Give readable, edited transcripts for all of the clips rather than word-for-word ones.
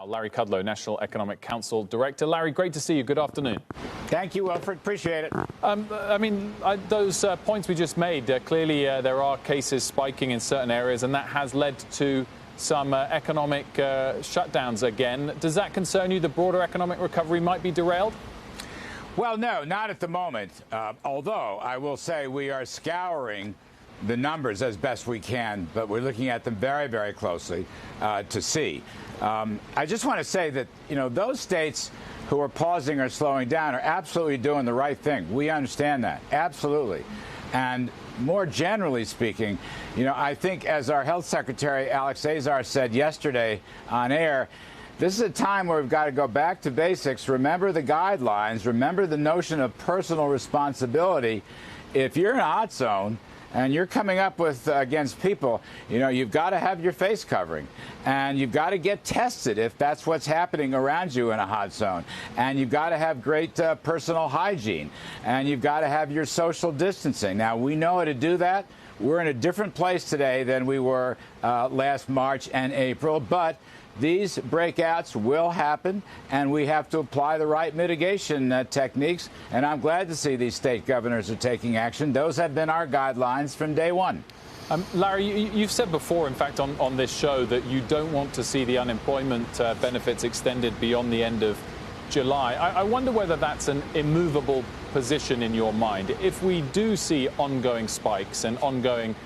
Larry Kudlow, National Economic Council Director. Larry, great to see you. Good afternoon. Thank you, Wilfred. Appreciate it. Those points we just made, clearly there are cases spiking in certain areas, and that has led to some economic shutdowns again. Does that concern you? The broader economic recovery might be derailed? Well, no, not at the moment. Although I will say we are scouring the numbers as best we can, but we're looking at them very, very closely to see. I just want to say that, those states who are pausing or slowing down are absolutely doing the right thing. We understand that. Absolutely. And more generally speaking, I think, as our Health Secretary Alex Azar said yesterday on air, this is a time where we've got to go back to basics, remember the guidelines, remember the notion of personal responsibility. If you're in a hot zone and you're coming up with against people, you've got to have your face covering, and you've got to get tested if that's what's happening around you in a hot zone, and you've got to have great personal hygiene, and you've got to have your social distancing. Now, we know how to do that. We're in a different place today than we were last March and April, but these breakouts will happen, and we have to apply the right mitigation techniques. And I'm glad to see these state governors are taking action. Those have been our guidelines from day one. Larry, you've said before, in fact, on this show, that you don't want to see the unemployment benefits extended beyond the end of July. I wonder whether that's an immovable position in your mind. If we do see ongoing spikes and ongoing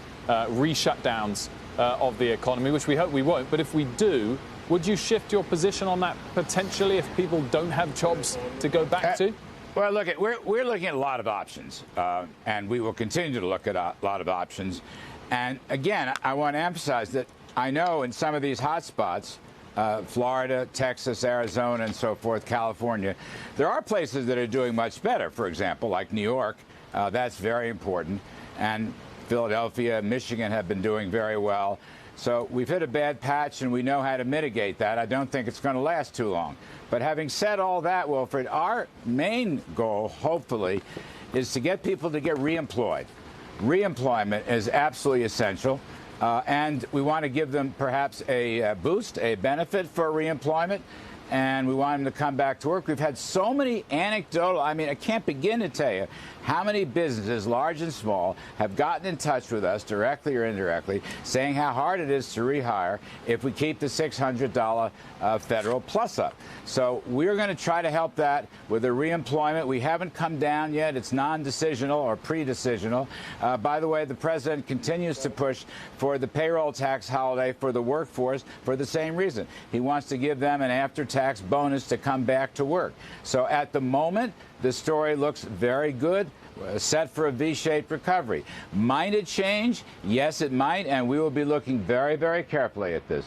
re-shutdowns of the economy, which we hope we won't, but if we do, would you shift your position on that potentially if people don't have jobs to go back to? Well, look, we're looking at a lot of options, and we will continue to look at a lot of options. And again, I want to emphasize that I know in some of these hot spots, Florida, Texas, Arizona, and so forth, California, there are places that are doing much better. For example, like New York, that's very important. And Philadelphia, Michigan have been doing very well. So we've hit a bad patch, and we know how to mitigate that. I don't think it's going to last too long. But having said all that, Wilfred, our main goal, hopefully, is to get people to get reemployed. Reemployment is absolutely essential. And we want to give them perhaps a boost, a benefit for reemployment, and we want them to come back to work. We've had so many anecdotal, I can't begin to tell you how many businesses, large and small, have gotten in touch with us, directly or indirectly, saying how hard it is to rehire if we keep the $600 federal plus up. So we're going to try to help that with the reemployment. We haven't come down yet. It's non-decisional or pre-decisional. By the way, the president continues to push for the payroll tax holiday for the workforce for the same reason. He wants to give them an after-tax bonus to come back to work. So at the moment, the story looks very good, set for a V-shaped recovery. Might it change? Yes, it might, and we will be looking very, very carefully at this.